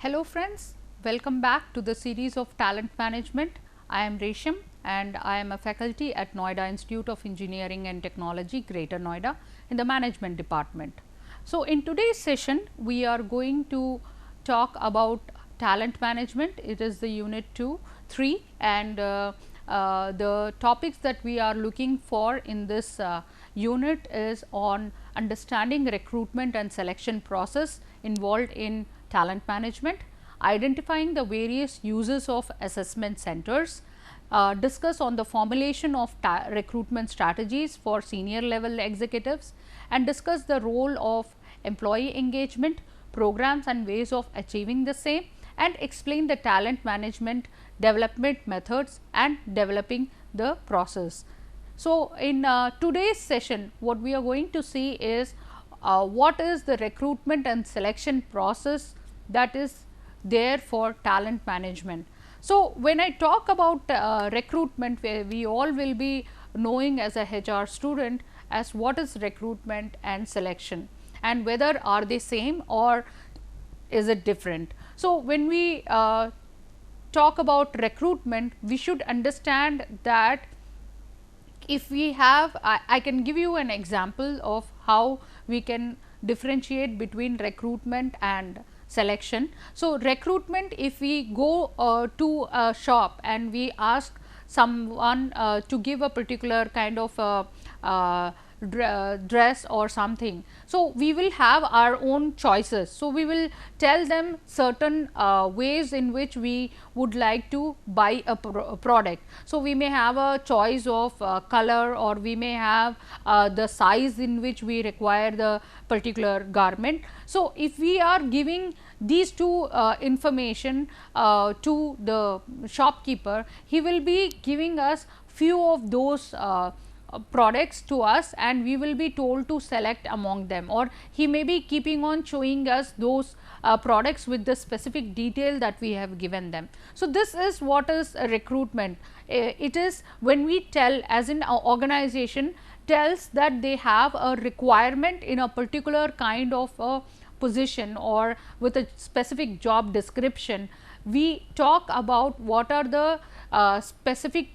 Hello friends, welcome back to the series of talent management. I am Resham and I am a faculty at Noida Institute of Engineering and Technology, Greater Noida in the management department. So, in today's session we are going to talk about talent management. It is the unit 3 and the topics that we are looking for in this unit is on understanding recruitment and selection process involved in talent management, identifying the various uses of assessment centers, discuss on the formulation of recruitment strategies for senior level executives, and discuss the role of employee engagement, programs and ways of achieving the same, and explain the talent management development methods and developing the process. So, in today's session what we are going to see is what is the recruitment and selection process that is there for talent management. So, when I talk about recruitment, we all will be knowing as a HR student as what is recruitment and selection and whether are they same or is it different. So, when we talk about recruitment, we should understand that if we have, I can give you an example of how we can differentiate between recruitment and selection. So, recruitment, if we go to a shop and we ask someone to give a particular kind of dress or something. So, we will have our own choices. So, we will tell them certain ways in which we would like to buy a product. So, we may have a choice of color or we may have the size in which we require the particular garment. So, if we are giving these two information to the shopkeeper, he will be giving us few of those products to us and we will be told to select among them, or he may be keeping on showing us those products with the specific detail that we have given them. So, this is what is a recruitment. It is when we tell, as in our organization tells that they have a requirement in a particular kind of a position or with a specific job description, we talk about what are the specific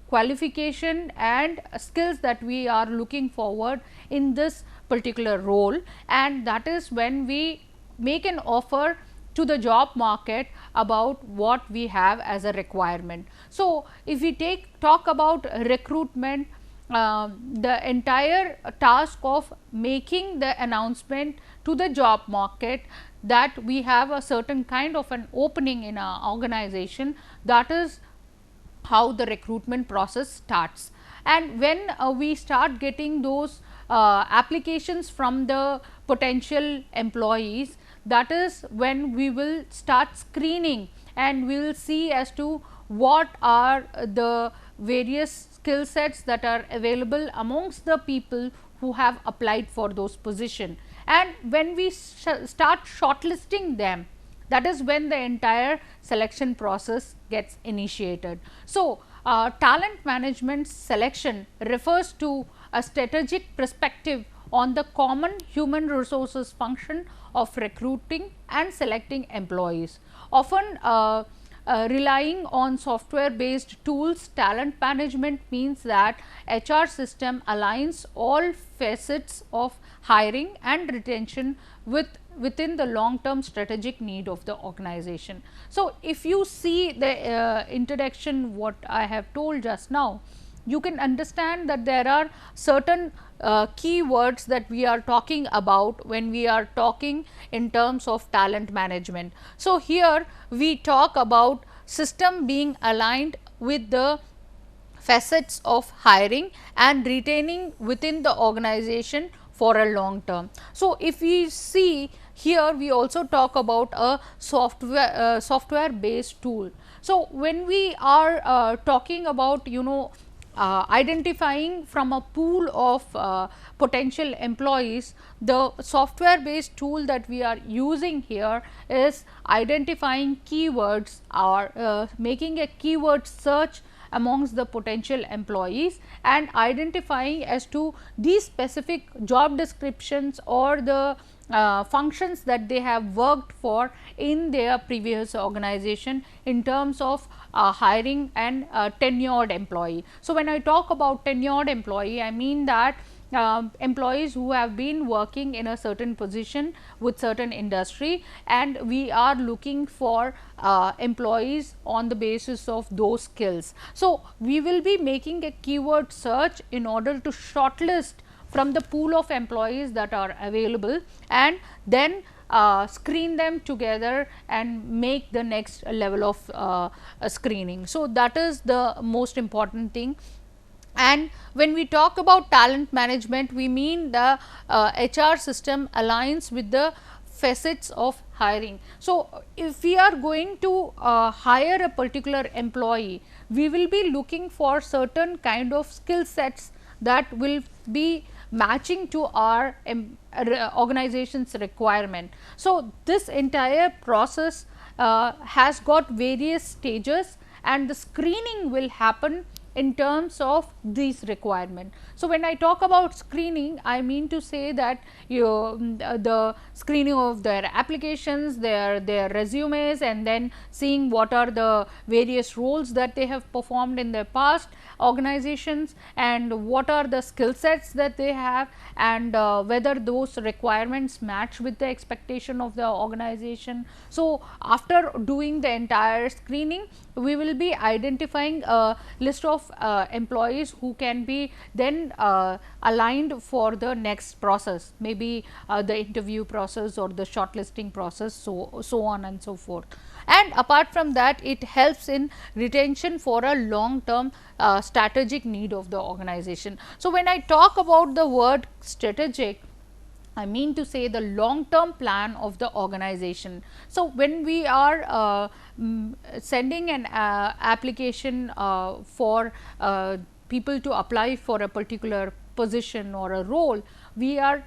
qualification and skills that we are looking forward in this particular role, and that is when we make an offer to the job market about what we have as a requirement. So, if we talk about recruitment, the entire task of making the announcement to the job market that we have a certain kind of an opening in our organization, that is how the recruitment process starts. And when we start getting those applications from the potential employees, that is when we will start screening and we will see as to what are the various skill sets that are available amongst the people who have applied for those positions. And when we start shortlisting them, that is when the entire selection process gets initiated. So, talent management selection refers to a strategic perspective on the common human resources function of recruiting and selecting employees. Often relying on software based tools, talent management means that HR system aligns all facets of hiring and retention within the long term strategic need of the organization. So, if you see the introduction what I have told just now, you can understand that there are certain keywords that we are talking about when we are talking in terms of talent management. So, here we talk about system being aligned with the facets of hiring and retaining within the organization for a long term. So, if we see here, we also talk about a software based tool. So, when we are talking about identifying from a pool of potential employees, the software based tool that we are using here is identifying keywords or making a keyword search amongst the potential employees and identifying as to these specific job descriptions or the functions that they have worked for in their previous organization in terms of hiring and tenured employee. So, when I talk about tenured employee, I mean that employees who have been working in a certain position with certain industry, and we are looking for employees on the basis of those skills. So, we will be making a keyword search in order to shortlist from the pool of employees that are available, and then screen them together and make the next level of screening. So, that is the most important thing. And when we talk about talent management, we mean the HR system aligns with the facets of hiring. So, if we are going to hire a particular employee, we will be looking for certain kind of skill sets that will be matching to our organization's requirement. So, this entire process has got various stages, and the screening will happen in terms of these requirement. So, when I talk about screening, I mean to say that the screening of their applications, their resumes, and then seeing what are the various roles that they have performed in their past organizations, and what are the skill sets that they have, and whether those requirements match with the expectation of the organization. So, after doing the entire screening, we will be identifying a list of employees who can be then aligned for the next process, maybe the interview process or the shortlisting process, so on and so forth. And apart from that, it helps in retention for a long term strategic need of the organization. So, when I talk about the word strategic, I mean to say the long term plan of the organization. So, when we are sending an application for people to apply for a particular position or a role, we are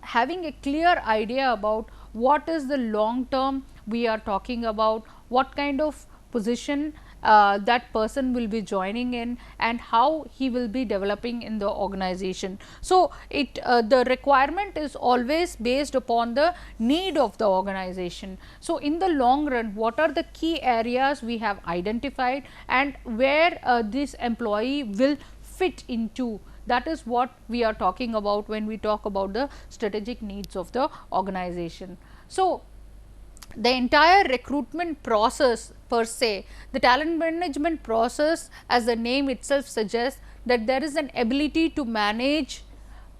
having a clear idea about what is the long term we are talking about, what kind of position that person will be joining in, and how he will be developing in the organization. So, the requirement is always based upon the need of the organization. So, in the long run, what are the key areas we have identified, and where this employee will fit into, that is what we are talking about when we talk about the strategic needs of the organization. So, the entire recruitment process per se, the talent management process, as the name itself suggests, that there is an ability to manage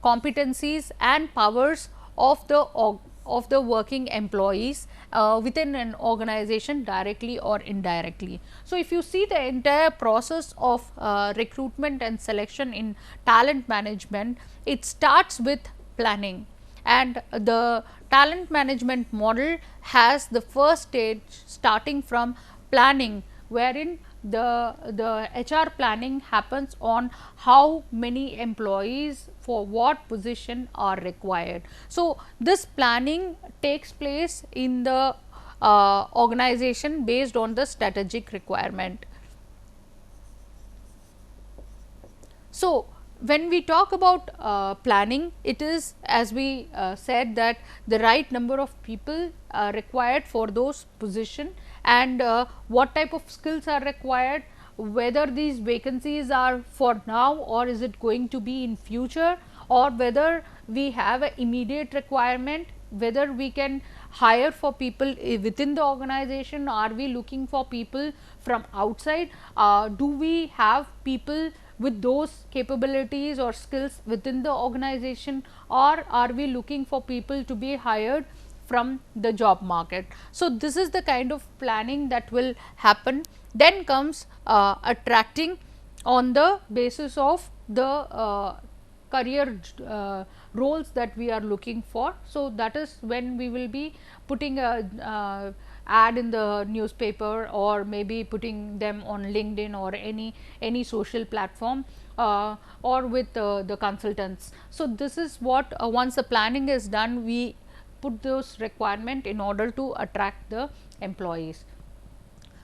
competencies and powers of the working employees within an organization, directly or indirectly. So, if you see the entire process of recruitment and selection in talent management, it starts with planning, and the talent management model has the first stage starting from planning, wherein the HR planning happens on how many employees for what position are required. So, this planning takes place in the organization based on the strategic requirement. So, when we talk about planning, it is, as we said, that the right number of people required for those position, and what type of skills are required, whether these vacancies are for now or is it going to be in future, or whether we have an immediate requirement, whether we can hire for people within the organization, are we looking for people from outside, do we have people with those capabilities or skills within the organization, or are we looking for people to be hired from the job market. So, this is the kind of planning that will happen. Then comes attracting on the basis of the career roles that we are looking for. So, that is when we will be putting a ad in the newspaper, or maybe putting them on LinkedIn or any social platform, or with the consultants. So, this is what once the planning is done, we put those requirement in order to attract the employees.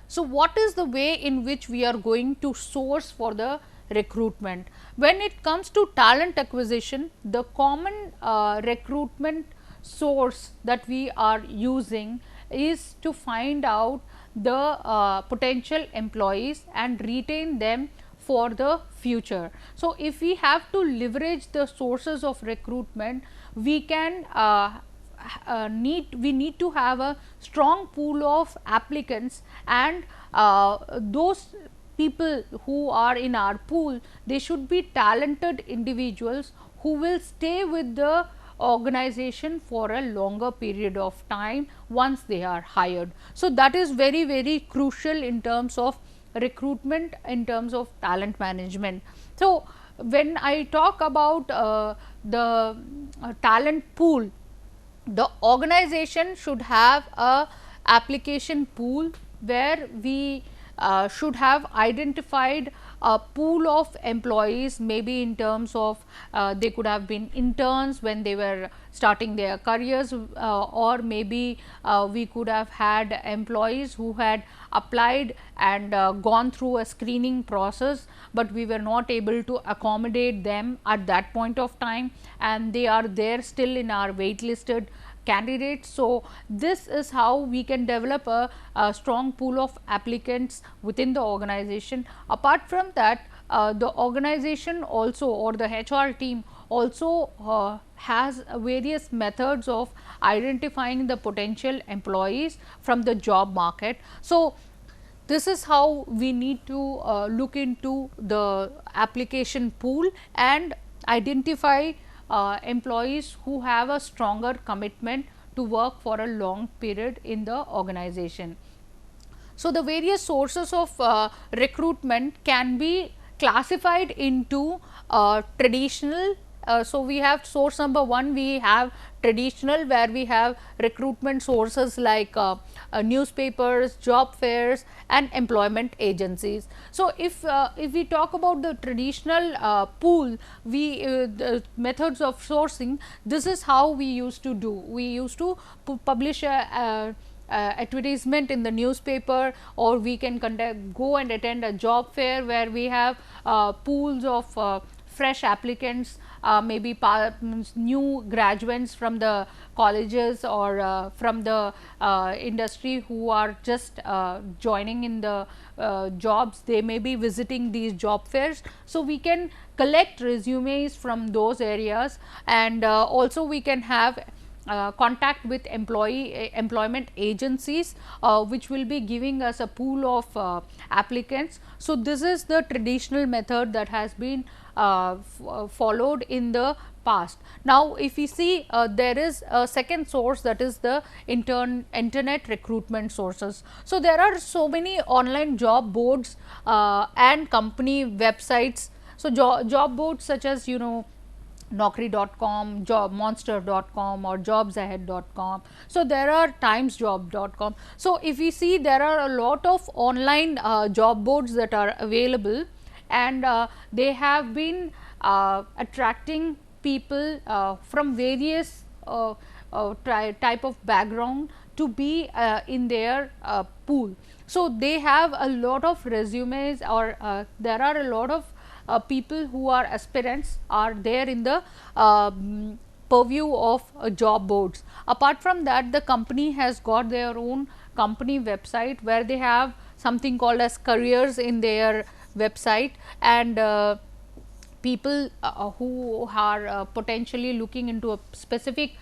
So, what is the way in which we are going to source for the recruitment? When it comes to talent acquisition, the common recruitment source that we are using is to find out the potential employees and retain them for the future. So, if we have to leverage the sources of recruitment, we can we need to have a strong pool of applicants, and those people who are in our pool, they should be talented individuals who will stay with the organization for a longer period of time once they are hired. So, that is very crucial in terms of recruitment, in terms of talent management. So, when I talk about the talent pool, the organization should have a application pool where we should have identified a pool of employees, maybe in terms of they could have been interns when they were starting their careers, or maybe we could have had employees who had applied and gone through a screening process, but we were not able to accommodate them at that point of time, and they are there still in our waitlisted candidates. So, this is how we can develop a strong pool of applicants within the organization. Apart from that, the organization also, or the HR team also has various methods of identifying the potential employees from the job market. So, this is how we need to look into the application pool and identify employees who have a stronger commitment to work for a long period in the organization. So, the various sources of recruitment can be classified into traditional. So, we have source number 1, we have traditional, where we have recruitment sources like newspapers, job fairs and employment agencies. So, if we talk about the traditional pool, the methods of sourcing, this is how we used to do. We used to publish a advertisement in the newspaper, or we can go and attend a job fair where we have pools of fresh applicants, maybe new graduates from the colleges or from the industry who are just joining in the jobs. They may be visiting these job fairs. So, we can collect resumes from those areas, and also we can have contact with employment agencies, which will be giving us a pool of applicants. So, this is the traditional method that has been followed in the past. Now, if we see, there is a second source, that is the internet recruitment sources. So, there are so many online job boards and company websites. So, job boards such as Naukri.com, jobmonster.com or jobsahead.com. So, there are timesjob.com. So, if we see, there are a lot of online job boards that are available, and they have been attracting people from various type of background to be in their pool. So, they have a lot of resumes, or there are a lot of people who are aspirants are there in the purview of job boards. Apart from that, the company has got their own company website, where they have something called as careers in their website, and people who are potentially looking into a specific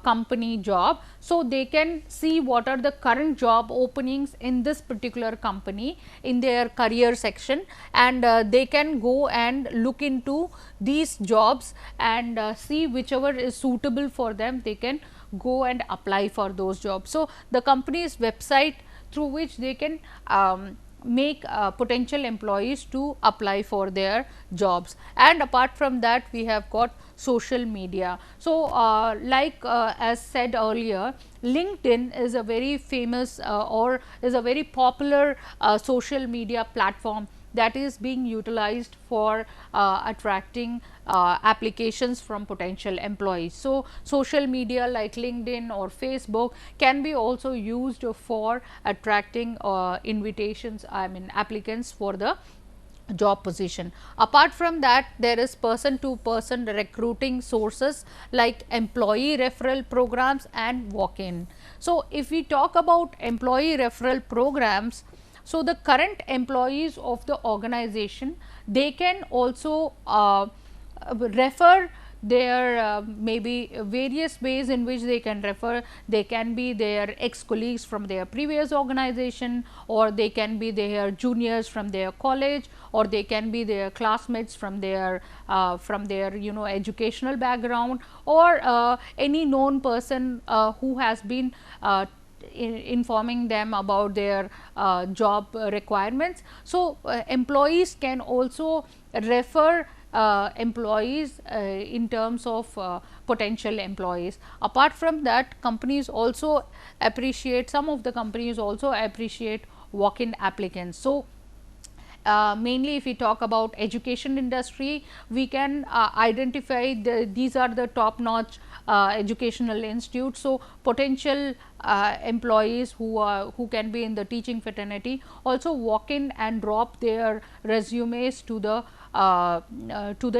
company job. So, they can see what are the current job openings in this particular company in their career section, and they can go and look into these jobs and see whichever is suitable for them. They can go and apply for those jobs. So, the company's website through which they can make potential employees to apply for their jobs. And apart from that, we have got social media. So, as said earlier, LinkedIn is a very famous or is a very popular social media platform that is being utilized for attracting applications from potential employees. So, social media like LinkedIn or Facebook can be also used for attracting invitations, I mean applicants for the job position. Apart from that, there is person to person recruiting sources like employee referral programs and walk in. So, if we talk about employee referral programs, so the current employees of the organization, they can also refer their maybe various ways in which they can refer. They can be their ex colleagues from their previous organization, or they can be their juniors from their college, or they can be their classmates from their educational background, or any known person who has been informing them about their job requirements. So, employees can also refer employees in terms of potential employees. Apart from that, companies also appreciate, some of the companies also appreciate walk-in applicants. So, mainly if we talk about education industry, we can identify these are the top notch educational institutes. So, potential employees who can be in the teaching fraternity also walk in and drop their resumes to the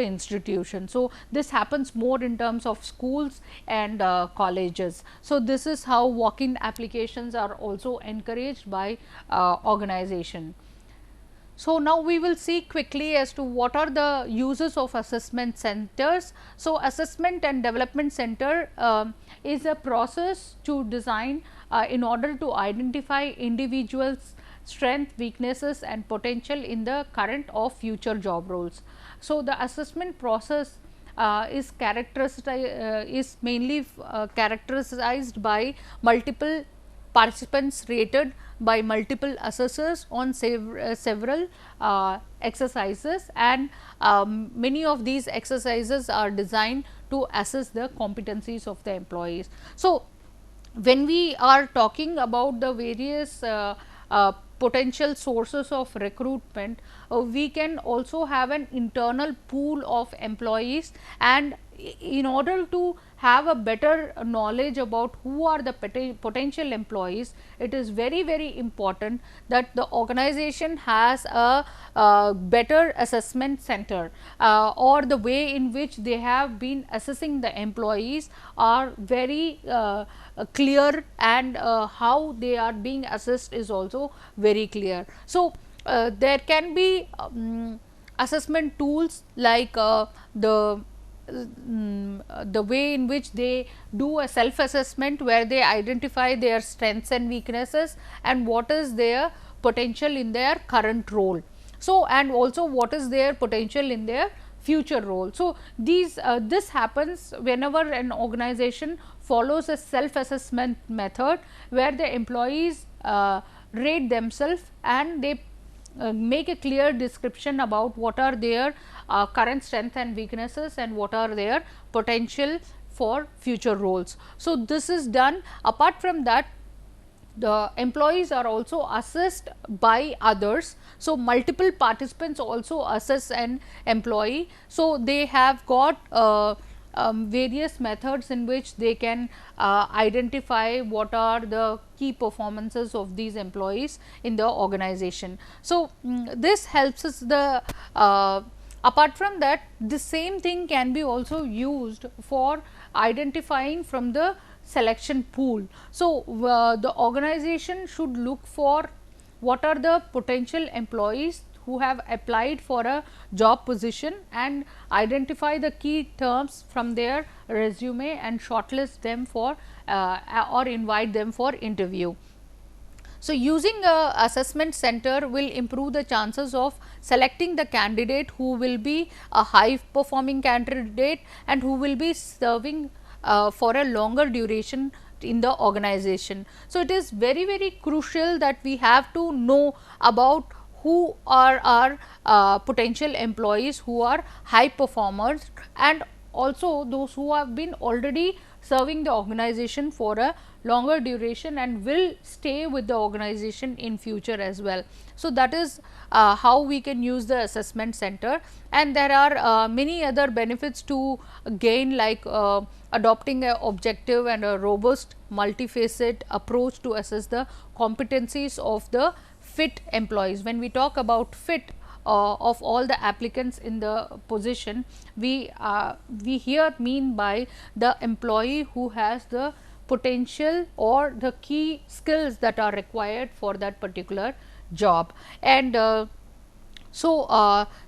institution. So, this happens more in terms of schools and colleges. So, this is how walk-in applications are also encouraged by organization. So, now we will see quickly as to what are the uses of assessment centers. So, assessment and development center is a process to design in order to identify individuals' strength, weaknesses and potential in the current or future job roles. So, the assessment process is mainly characterized by multiple participants rated by multiple assessors on several exercises, and many of these exercises are designed to assess the competencies of the employees. So, when we are talking about the various potential sources of recruitment, we can also have an internal pool of employees, and in order to have a better knowledge about who are the potential employees, it is very important that the organization has a better assessment center, or the way in which they have been assessing the employees are very clear, and how they are being assessed is also very clear. So, there can be assessment tools like the way in which they do a self assessment, where they identify their strengths and weaknesses and what is their potential in their current role. So, and also what is their potential in their future role. So, this happens whenever an organization follows a self assessment method, where the employees rate themselves and they make a clear description about what are their current strengths and weaknesses and what are their potential for future roles. So, this is done. Apart from that, the employees are also assessed by others. So, multiple participants also assess an employee. So, they have got various methods in which they can identify what are the key performances of these employees in the organization. So, this helps us the apart from that, the same thing can be also used for identifying from the selection pool. So, the organization should look for what are the potential employees who have applied for a job position and identify the key terms from their resume and shortlist them for or invite them for interview. So, using a assessment center will improve the chances of selecting the candidate who will be a high performing candidate and who will be serving for a longer duration in the organization. So, it is very crucial that we have to know about who are our potential employees who are high performers, and also those who have been already serving the organization for a longer duration and will stay with the organization in future as well. So, that is how we can use the assessment center, and there are many other benefits to gain, like adopting a objective and a robust multifaceted approach to assess the competencies of the fit employees. When we talk about fit, of all the applicants in the position, we here mean by the employee who has the potential or the key skills that are required for that particular job. And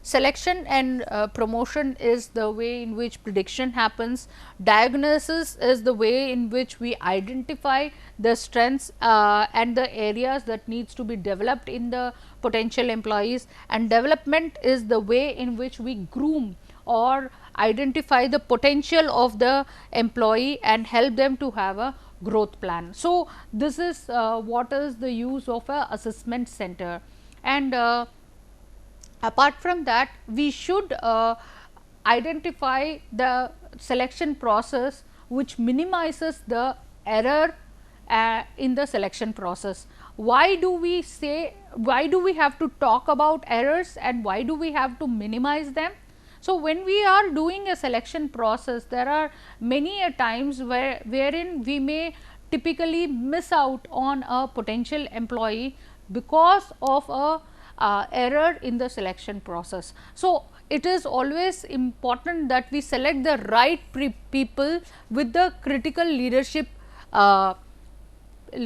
selection and promotion is the way in which prediction happens. Diagnosis is the way in which we identify the strengths and the areas that needs to be developed in the potential employees, and development is the way in which we groom or identify the potential of the employee and help them to have a growth plan. So, this is what is the use of a assessment center. And apart from that, we should identify the selection process which minimizes the error in the selection process. Why do we say, why do we have to talk about errors and why do we have to minimize them? So, when we are doing a selection process, there are many a times wherein we may typically miss out on a potential employee because of a error in the selection process. So, it is always important that we select the right people with the critical leadership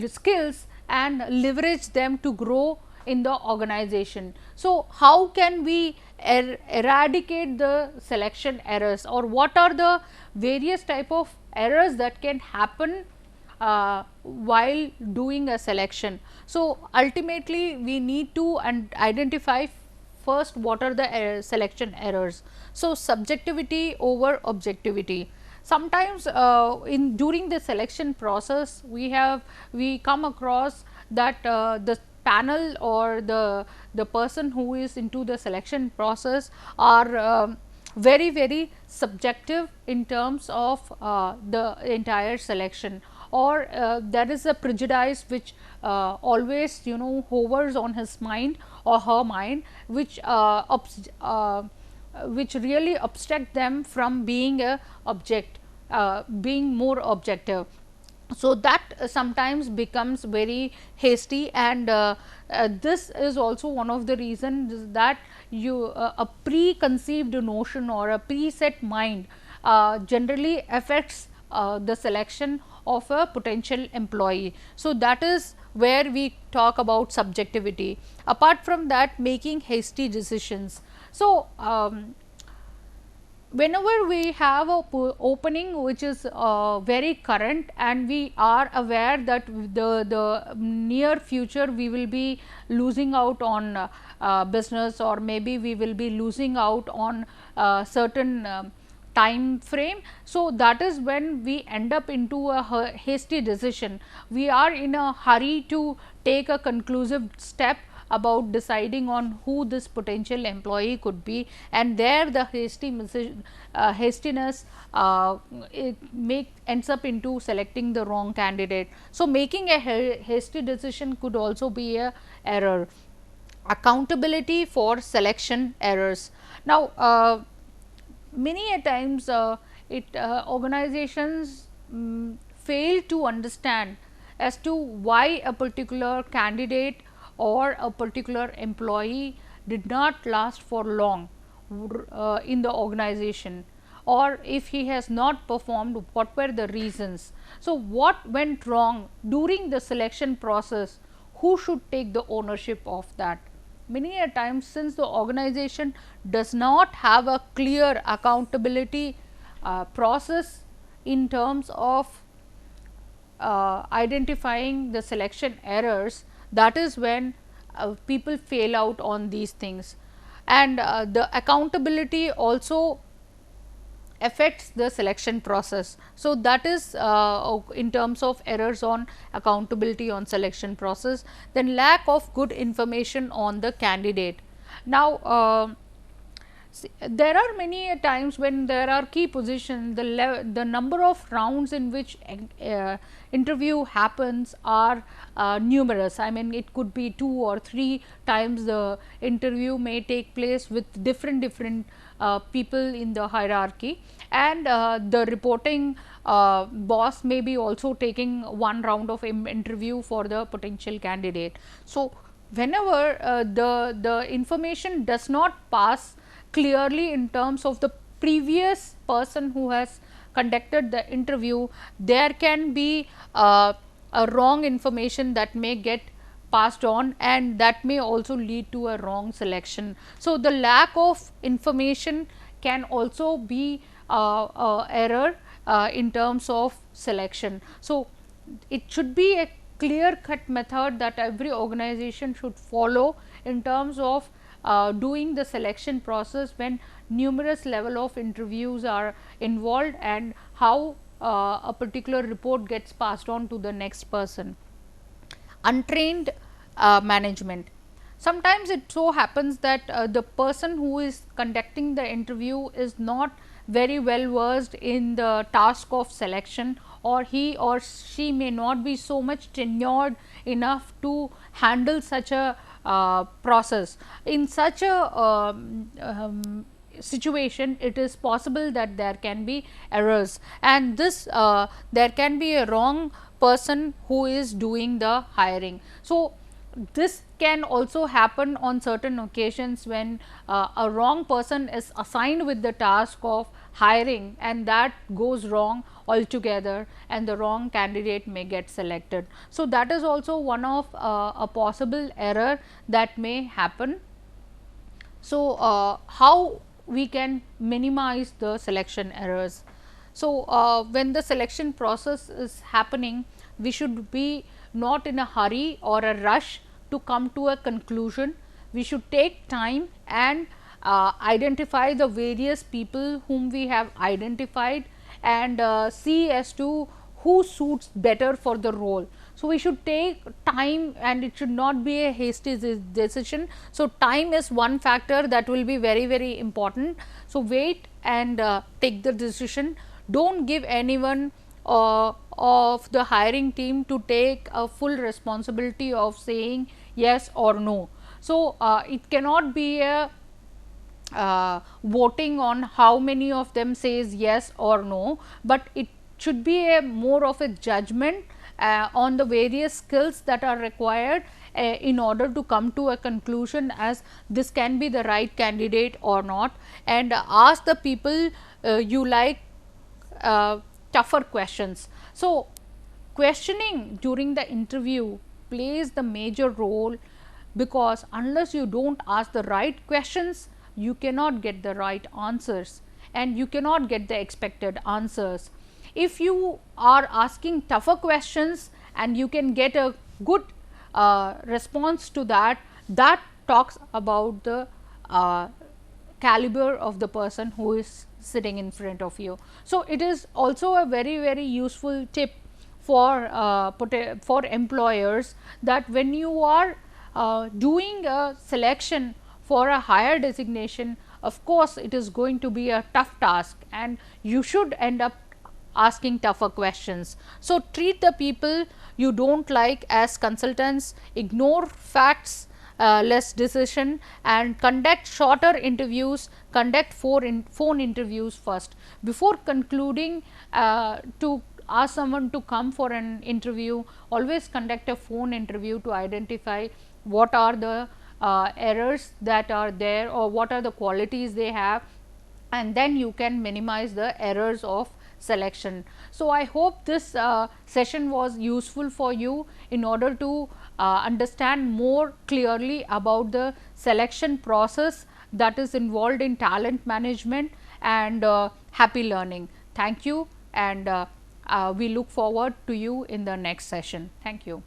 skills and leverage them to grow in the organization. So, how can we eradicate the selection errors, or what are the various type of errors that can happen while doing a selection? So, ultimately we need to identify first what are the selection errors. So, subjectivity over objectivity. Sometimes in during the selection process we come across that the panel or the person who is into the selection process are very subjective in terms of the entire selection, or there is a prejudice which always hovers on his mind or her mind, which really obstruct them from being a object, being more objective. So, that sometimes becomes very hasty, and this is also one of the reasons that a preconceived notion or a preset mind generally affects the selection of a potential employee. So, that is where we talk about subjectivity. Apart from that, making hasty decisions. So, whenever we have a opening which is very current and we are aware that the near future we will be losing out on business, or maybe we will be losing out on certain time frame. So, that is when we end up into a hasty decision. We are in a hurry to take a conclusive step about deciding on who this potential employee could be, and there the hastiness ends up into selecting the wrong candidate. So, making a hasty decision could also be a error. Accountability for selection errors. Now, many a times organizations fail to understand as to why a particular candidate or a particular employee did not last for long in the organization, or if he has not performed, what were the reasons. So, what went wrong during the selection process, who should take the ownership of that? Many a times, since the organization does not have a clear accountability process in terms of identifying the selection errors, that is when people fail out on these things. And the accountability also affects the selection process. So, that is in terms of errors on accountability on selection process. Then lack of good information on the candidate. Now, there are many times when there are key positions, the number of rounds in which interview happens are numerous. I mean, it could be 2 or 3 times the interview may take place with different people in the hierarchy, and the reporting boss may be also taking one round of interview for the potential candidate. So, whenever the information does not pass clearly in terms of the previous person who has conducted the interview, there can be a wrong information that may get passed on, and that may also lead to a wrong selection. So, the lack of information can also be error in terms of selection. So, it should be a clear cut method that every organization should follow in terms of doing the selection process when numerous level of interviews are involved, and how a particular report gets passed on to the next person. Untrained management. Sometimes it so happens that the person who is conducting the interview is not very well versed in the task of selection, or he or she may not be so much tenured enough to handle such a process. In such a situation, it is possible that there can be errors, and this there can be a wrong person who is doing the hiring. So, this can also happen on certain occasions when a wrong person is assigned with the task of hiring, and that goes wrong altogether, and the wrong candidate may get selected. So, that is also one of a possible error that may happen. So, how we can minimize the selection errors? So, when the selection process is happening, we should be not in a hurry or a rush to come to a conclusion. We should take time and identify the various people whom we have identified, and see as to who suits better for the role. So, we should take time, and it should not be a hasty decision. So, time is one factor that will be very important. So, wait and take the decision. Do not give anyone of the hiring team to take a full responsibility of saying yes or no. So, it cannot be a voting on how many of them says yes or no, but it should be a more of a judgment on the various skills that are required in order to come to a conclusion as this can be the right candidate or not, and ask the people you like tougher questions. So, questioning during the interview plays the major role, because unless you do not ask the right questions, you cannot get the right answers, and you cannot get the expected answers. If you are asking tougher questions and you can get a good response to that, that talks about the caliber of the person who is sitting in front of you. So, it is also a very useful tip for employers, that when you are doing a selection for a higher designation, of course, it is going to be a tough task, and you should end up asking tougher questions. So, treat the people you do not like as consultants, ignore facts less decision, and conduct shorter interviews, conduct phone interviews first. Before concluding to ask someone to come for an interview, always conduct a phone interview to identify what are the errors that are there, or what are the qualities they have, and then you can minimize the errors of selection. So, I hope this session was useful for you in order to understand more clearly about the selection process that is involved in talent management, and happy learning. Thank you, and we look forward to you in the next session. Thank you.